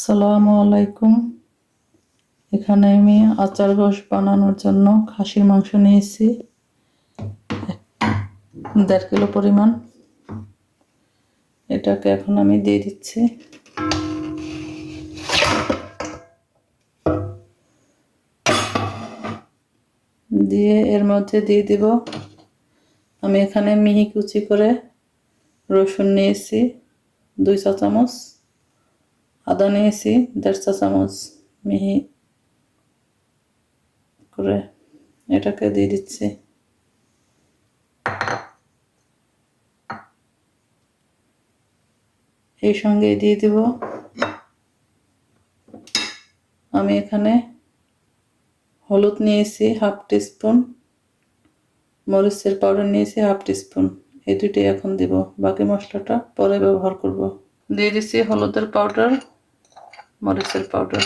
আসসালামু আলাইকুম। এখানে আমি আচার গোশ বানানোর জন্য খাসির মাংস নিয়েছি 1.5 কিলো পরিমাণ। এটাকে এখন আমি দিয়ে দিচ্ছি। দিয়ে এর মধ্যে দিয়ে দিব আমি এখানে মিহি কুচি করে রসুন নিয়েছি 2 চা চামচ, আদা নিয়েছি 1.5 চা চামচ মিহি করে, এটাকে দিয়ে দিচ্ছি। এই সঙ্গে দিয়ে দিব আমি এখানে হলুদ নিয়েছি 1/2 টিস্পুন, মরিচের পাউডার নিয়েছি 1/2 টিস্পুন। এই দুটোই এখন দিব, বাকি মশলাটা পরে ব্যবহার করব। দিয়ে দিচ্ছি হলুদের পাউডার, মরিচের পাউডার,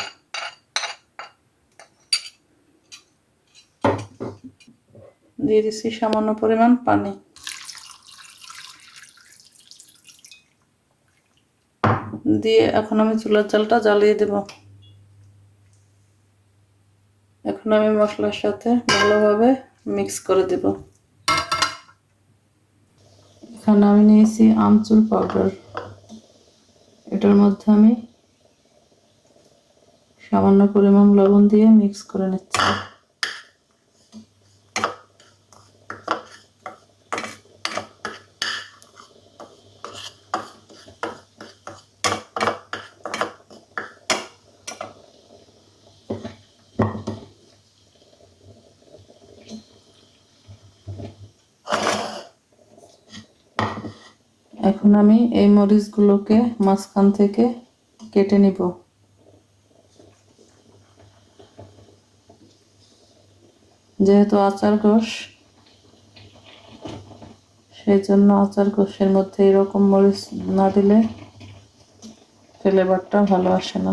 দিয়ে দিচ্ছি সামান্য পরিমাণ পানি। দিয়ে এখন আমি চুলার জালটা জ্বালিয়ে দেব। এখন আমি মশলার সাথে ভালোভাবে মিক্স করে দেব। এখানে আমি নিয়েছি আমচুর পাউডার, এটার মধ্যে আমি সামান্য পরিমাণ লবণ দিয়ে মিক্স করে নিচ্ছি। এখন আমি এই মরিচগুলোকে মাঝখান থেকে কেটে নিব। যেহেতু আচার গোশ, সেই জন্য আচার গোশের মধ্যে এরকম মরিচ না দিলে ফ্লেভারটা ভালো আসে না।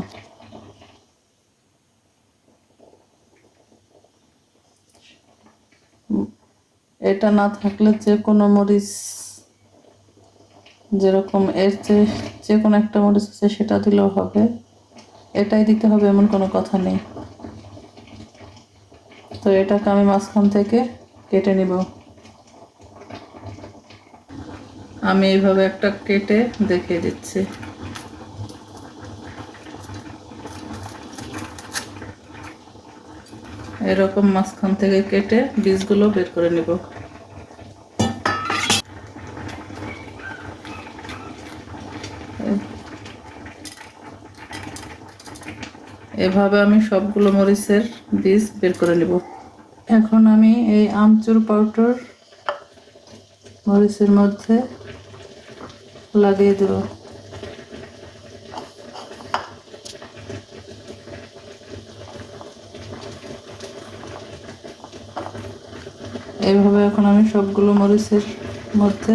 এটা না থাকলে যে কোনো মরিচ, যেরকম এর যে কোনো একটা মরিচ আছে সেটা দিলেও হবে, এটাই দিতে হবে এমন কোনো কথা নেই। তো এটাকে আমি মাঝখান থেকে কেটে নিব। আমি এইভাবে একটা কেটে দেখিয়ে দিচ্ছি। এরকম মাঝখান থেকে কেটে বীজগুলো বের করে নিব। এভাবে আমি সবগুলো মরিচের বীজ বের করে নিব। এখন আমি এই আমচুর পাউডার মরিচের মধ্যে লাগিয়ে দেব। এইভাবে এখন আমি সবগুলো মরিচের মধ্যে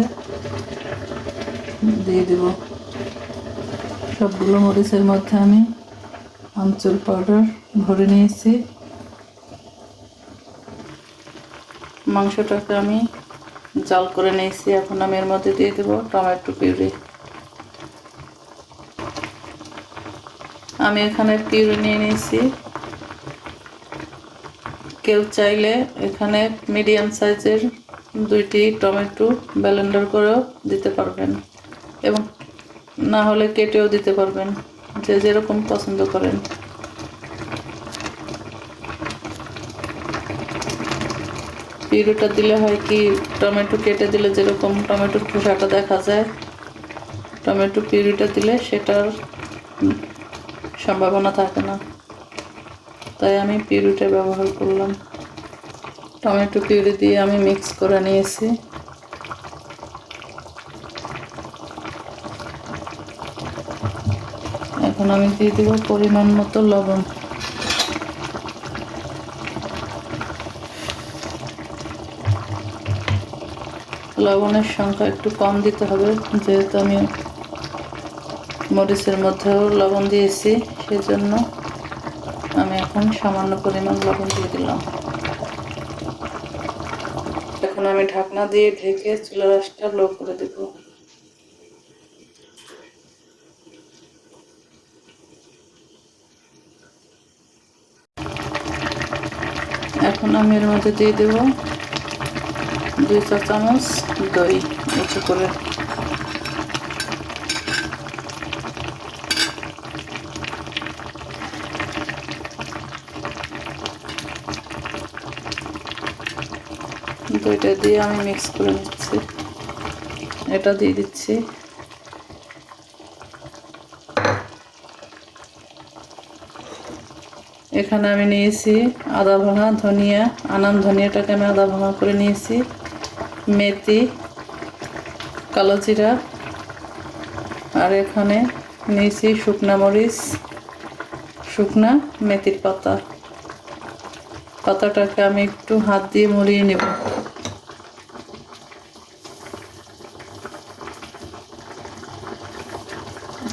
দিয়ে দেব। সবগুলো মরিচের মধ্যে আমি আমচুর পাউডার ভরে নিয়েছি। মাংসটাকে আমি জাল করে নিয়েছি। এখন আমি এর মধ্যে দিয়ে দেব টমেটো পিউরি। আমি এখানে পিউরি নিয়ে নিয়েছি। কেউ চাইলে এখানে মিডিয়াম সাইজের 2টি টমেটো ব্লেন্ডার করেও দিতে পারবেন, এবং না হলে কেটেও দিতে পারবেন, যে যেরকম পছন্দ করেন। পিউরিটা দিলে হয় কি, টমেটো কেটে দিলে যেরকম টমেটোর খোসাটা দেখা যায়, টমেটো পিউরিটা দিলে সেটার সম্ভাবনা থাকে না, তাই আমি পিউরিটা ব্যবহার করলাম। টমেটো পিউরি দিয়ে আমি মিক্স করে নিয়েছি। এখন আমি দিয়ে দেব পরিমাণ মতো লবণ। লবণের সংখ্যা একটু কম দিতে হবে, যেহেতু আমি মরিচের মধ্যেও লবণ দিয়েছি, সেজন্য আমি এখন সামান্য পরিমাণ লবণ দিয়ে দিলাম। এখন আমি ঢাকনা দিয়ে ঢেকে চুলার আঁচটা লো করে দেব। এখন আমি এর মধ্যে দিয়ে দেব 2 চা চামচ দই উঁচু করে। দইটা দিয়ে আমি মিক্স করে নিচ্ছি। এটা দিয়ে দিচ্ছি। এখানে আমি নিয়েছি আদা ভাঙা ধনিয়া, আনাম ধনিয়াটাকে আমি আদা ভাঙা করে নিয়েছি, মেথি, কালো জিরা, আর এখানে নিয়েছি শুকনা মরিচ, শুকনা মেথির পাতা। পাতাটাকে আমি একটু হাত দিয়ে মুড়িয়ে নেব।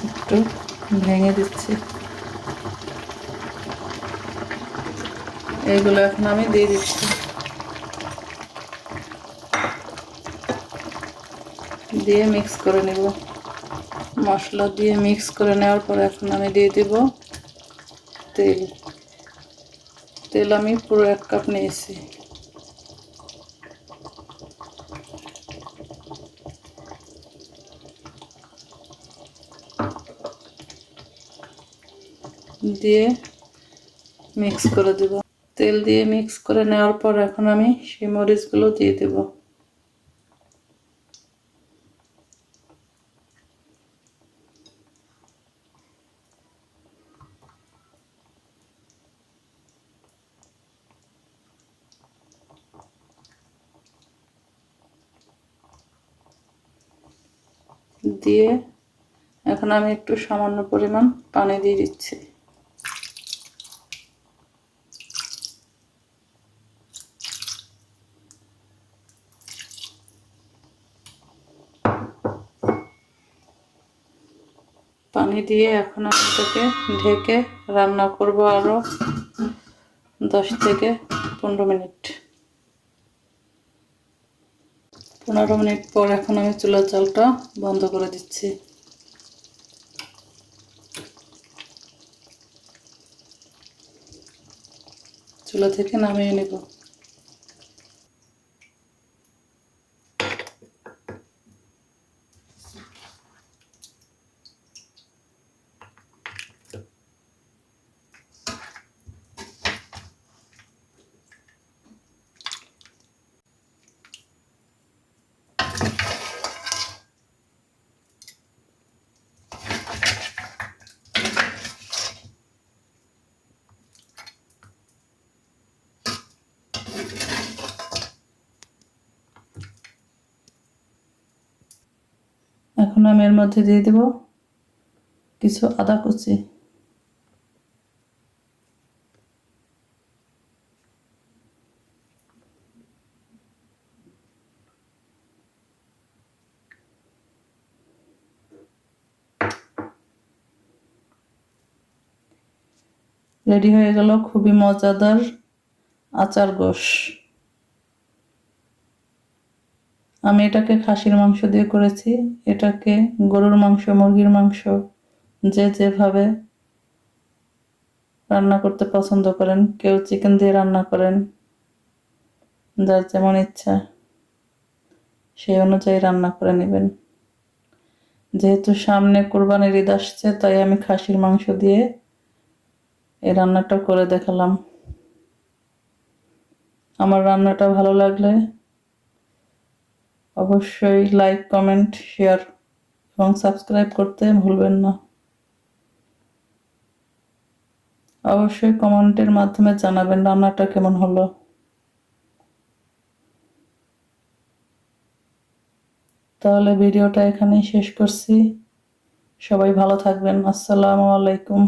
একটু ভেঙে দিচ্ছি। এইগুলো এখন আমি দিয়ে দিচ্ছি। দিয়ে মিক্স করে নেব। মশলা দিয়ে মিক্স করে নেওয়ার পর এখন আমি দিয়ে দেব তেল। তেল আমি পুরো 1 কাপ নিয়েছি। দিয়ে মিক্স করে দেব। তেল দিয়ে মিক্স করে নেওয়ার পর এখন আমি সেই মরিচগুলো দিয়ে দেব। দিয়ে এখন আমি একটু সামান্য পরিমাণ পানি দিয়ে দিচ্ছি। পানি দিয়ে এখন আমি এটাকে ঢেকে রান্না করব আরো 10 থেকে 15 মিনিট। 15 মিনিট পর এখন আমি চুলার জালটা বন্ধ করে দিচ্ছি। চুলা থেকে নামিয়ে নেব। এখন আমি এর মধ্যে দিয়ে দেব কিছু আদা কুচি। রেডি হয়ে গেল খুবই মজাদার আচার গোশ। আমি এটাকে খাসির মাংস দিয়ে করেছি। এটাকে গরুর মাংস, মুরগির মাংস, যে যেভাবে রান্না করতে পছন্দ করেন, কেউ চিকেন দিয়ে রান্না করেন, যার যেমন ইচ্ছা সেই অনুযায়ী রান্না করে নেবেন। যেহেতু সামনে কোরবানির ঈদ আসছে, তাই আমি খাসির মাংস দিয়ে এই রান্নাটা করে দেখালাম। আমার রান্নাটা ভালো লাগলে অবশ্যই লাইক, কমেন্ট, শেয়ার এবং সাবস্ক্রাইব করতে ভুলবেন না। অবশ্যই কমেন্টের মাধ্যমে জানাবেন রান্নাটা কেমন হলো। তাহলে ভিডিওটা এখানেই শেষ করছি। সবাই ভালো থাকবেন। আসসালামু আলাইকুম।